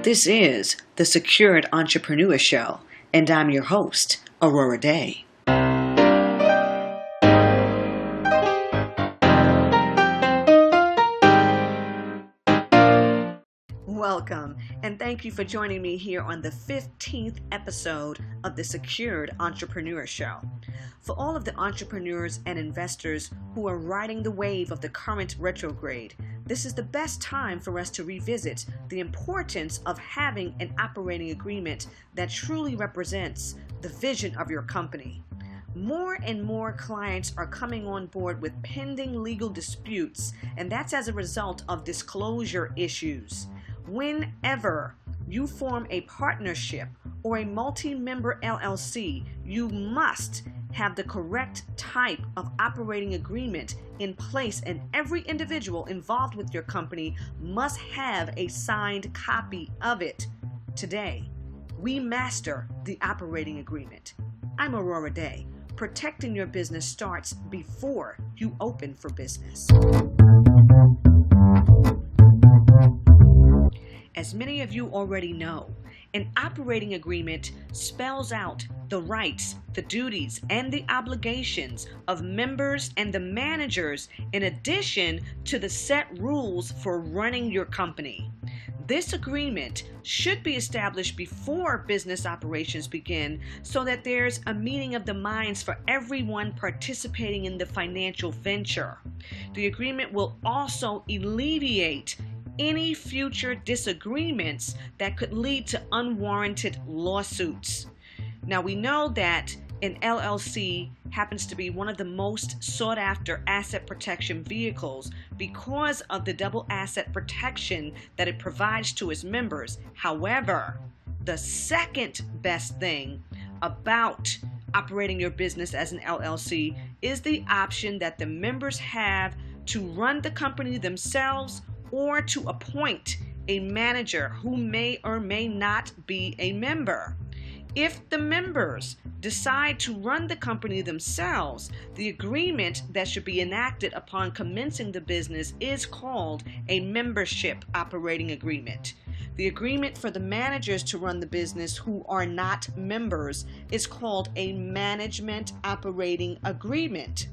This is the Secured Entrepreneur Show, and I'm your host, Aurorah Dey. Welcome, and thank you for joining me here on the 15th episode of the Secured Entrepreneur Show. For all of the entrepreneurs and investors who are riding the wave of the current retrograde, this is the best time for us to revisit the importance of having an operating agreement that truly represents the vision of your company. More and more clients are coming on board with pending legal disputes, and that's as a result of disclosure issues. Whenever you form a partnership or a multi-member LLC, you must have the correct type of operating agreement in place, and every individual involved with your company must have a signed copy of it. Today, we master the operating agreement. I'm Aurorah Dey. Protecting your business starts before you open for business. As many of you already know, an operating agreement spells out the rights, the duties, and the obligations of members and the managers in addition to the set rules for running your company. This agreement should be established before business operations begin so that there's a meeting of the minds for everyone participating in the financial venture. The agreement will also alleviate any future disagreements that could lead to unwarranted lawsuits. Now, we know that an LLC happens to be one of the most sought after asset protection vehicles because of the double asset protection that it provides to its members. However, the second best thing about operating your business as an LLC is the option that the members have to run the company themselves or to appoint a manager who may or may not be a member. If the members decide to run the company themselves, the agreement that should be enacted upon commencing the business is called a membership operating agreement. The agreement for the managers to run the business who are not members is called a management operating agreement.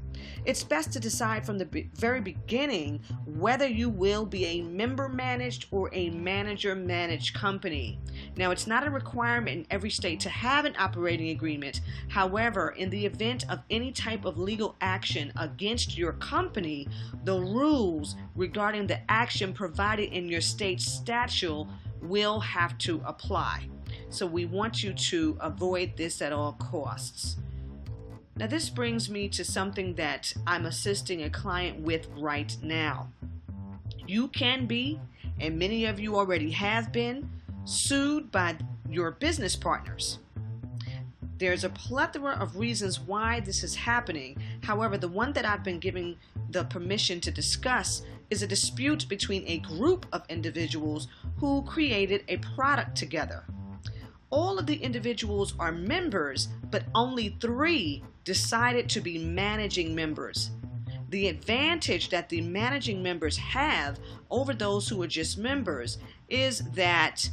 It's best to decide from the very beginning whether you will be a member-managed or a manager-managed company. Now, it's not a requirement in every state to have an operating agreement. However, in the event of any type of legal action against your company, the rules regarding the action provided in your state statute will have to apply. So we want you to avoid this at all costs. Now, this brings me to something that I'm assisting a client with right now. You can be, and many of you already have been, sued by your business partners. There's a plethora of reasons why this is happening. However, the one that I've been given the permission to discuss is a dispute between a group of individuals who created a product together. All of the individuals are members, but only 3 decided to be managing members. The advantage that the managing members have over those who are just members is that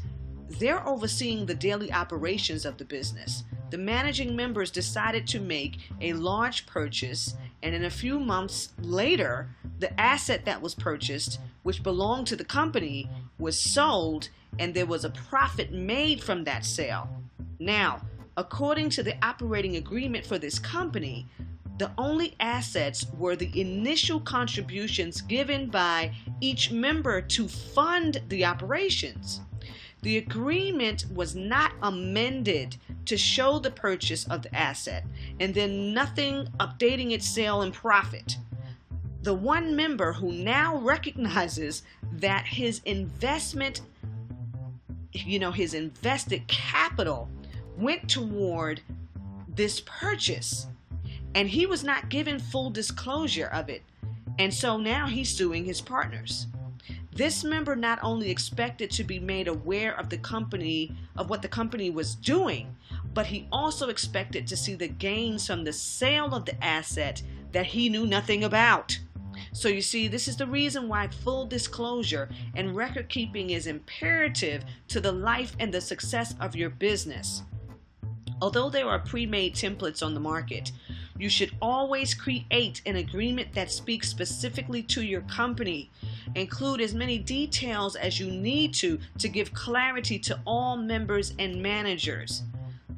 they're overseeing the daily operations of the business. The managing members decided to make a large purchase, and in a few months later, the asset that was purchased, which belonged to the company, was sold, and there was a profit made from that sale. Now, according to the operating agreement for this company, the only assets were the initial contributions given by each member to fund the operations. The agreement was not amended to show the purchase of the asset, and then nothing updating its sale and profit. The one member who now recognizes that his investment, his invested capital went toward this purchase, and he was not given full disclosure of it, and so now he's suing his partners. This member not only expected to be made aware of what the company was doing, but he also expected to see the gains from the sale of the asset that he knew nothing about. So you see, this is the reason why full disclosure and record keeping is imperative to the life and the success of your business. Although there are pre-made templates on the market, you should always create an agreement that speaks specifically to your company. Include as many details as you need to give clarity to all members and managers.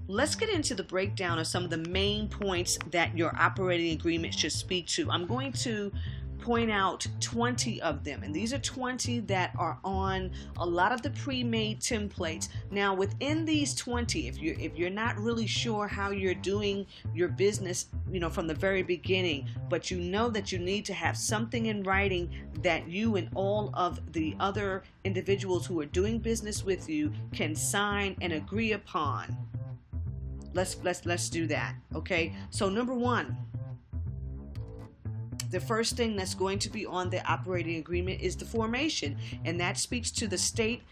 Let's get into the breakdown of some of the main points that your operating agreement should speak to. I'm going to point out 20 of them, and these are 20 that are on a lot of the pre-made templates. Now within these 20, if you're not really sure how you're doing your business, from the very beginning, but you know that you need to have something in writing that you and all of the other individuals who are doing business with you can sign and agree upon. Let's do that. Okay, so number one, the first thing that's going to be on the operating agreement is the formation, and that speaks to the state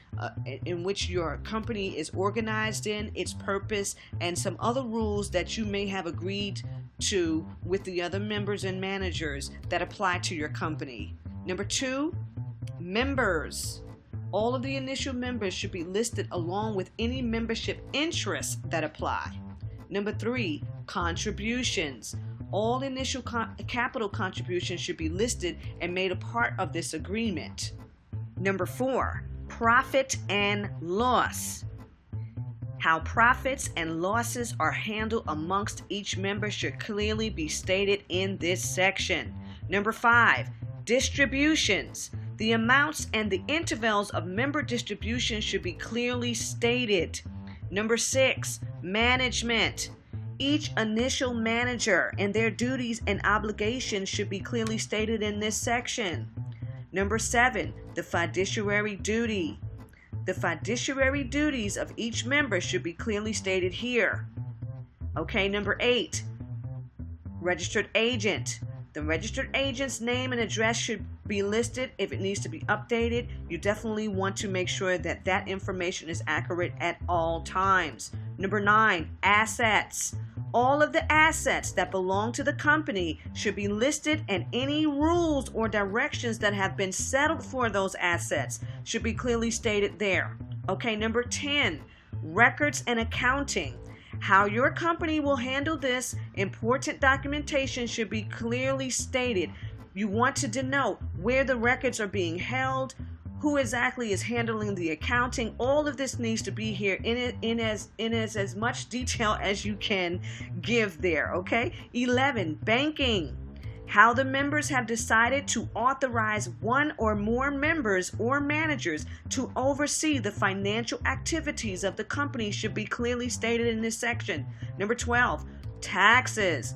in which your company is organized in, its purpose, and some other rules that you may have agreed to with the other members and managers that apply to your company. Number two, members. All of the initial members should be listed along with any membership interests that apply. Number three, contributions. All initial capital contributions should be listed and made a part of this agreement. Number four, profit and loss. How profits and losses are handled amongst each member should clearly be stated in this section. Number five, distributions. The amounts and the intervals of member distributions should be clearly stated. Number six, management. Each initial manager and their duties and obligations should be clearly stated in this section. Number seven, the fiduciary duty. The fiduciary duties of each member should be clearly stated here. Okay, number eight, registered agent. The registered agent's name and address should be listed. If it needs to be updated, you definitely want to make sure that that information is accurate at all times. Number nine, assets. All of the assets that belong to the company should be listed, and any rules or directions that have been settled for those assets should be clearly stated there. Okay, number 10, records and accounting. How your company will handle this important documentation should be clearly stated. You want to denote where the records are being held, who exactly is handling the accounting. All of this needs to be here in as much detail as you can give there, okay? 11, banking. How the members have decided to authorize one or more members or managers to oversee the financial activities of the company should be clearly stated in this section. Number 12, taxes.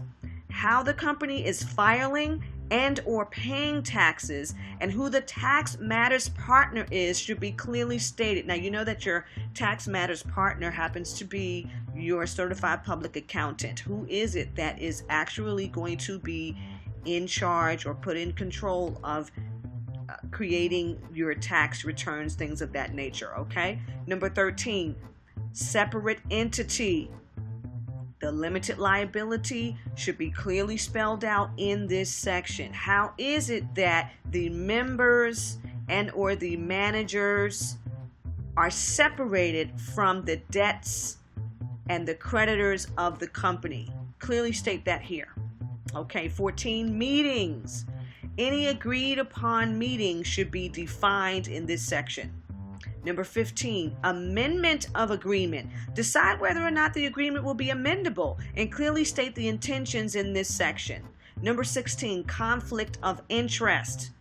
How the company is filing and or paying taxes and who the tax matters partner is should be clearly stated. Now, you know that your tax matters partner happens to be your certified public accountant. Who is it that is actually going to be in charge or put in control of creating your tax returns, things of that nature, okay? Number 13, separate entity. The limited liability should be clearly spelled out in this section. How is it that the members and or the managers are separated from the debts and the creditors of the company? Clearly state that here. Okay, 14, meetings. Any agreed upon meeting should be defined in this section. Number 15, amendment of agreement. Decide whether or not the agreement will be amendable and clearly state the intentions in this section. Number 16, conflict of interest.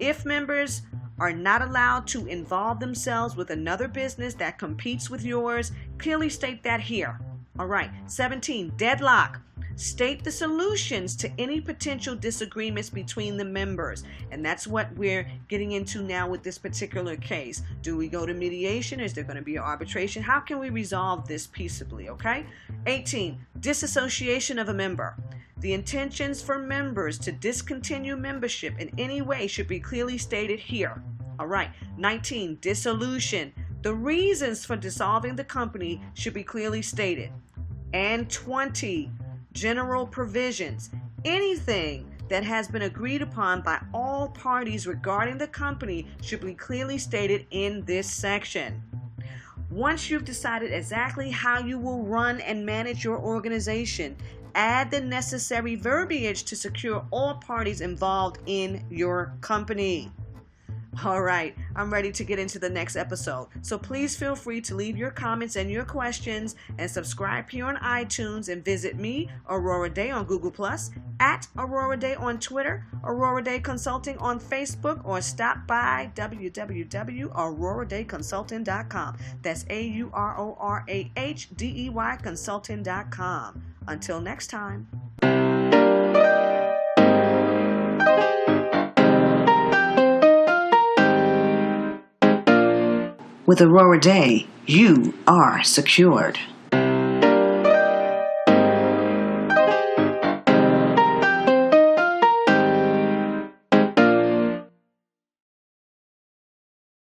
If members are not allowed to involve themselves with another business that competes with yours, clearly state that here. All right, 17, deadlock. State the solutions to any potential disagreements between the members. And that's what we're getting into now with this particular case. Do we go to mediation? Is there going to be an arbitration? How can we resolve this peaceably, okay? 18, disassociation of a member. The intentions for members to discontinue membership in any way should be clearly stated here. All right, 19, dissolution. The reasons for dissolving the company should be clearly stated. And 20, general provisions. Anything that has been agreed upon by all parties regarding the company should be clearly stated in this section. Once you've decided exactly how you will run and manage your organization, add the necessary verbiage to secure all parties involved in your company. All right, I'm ready to get into the next episode. So please feel free to leave your comments and your questions and subscribe here on iTunes and visit me, Aurorah Dey, on Google+, at Aurorah Dey on Twitter, Aurorah Dey Consulting on Facebook, or stop by www.aurorahdeyconsulting.com. That's AURORAHDEY consulting.com. Until next time. With Aurorah Dey, you are secured.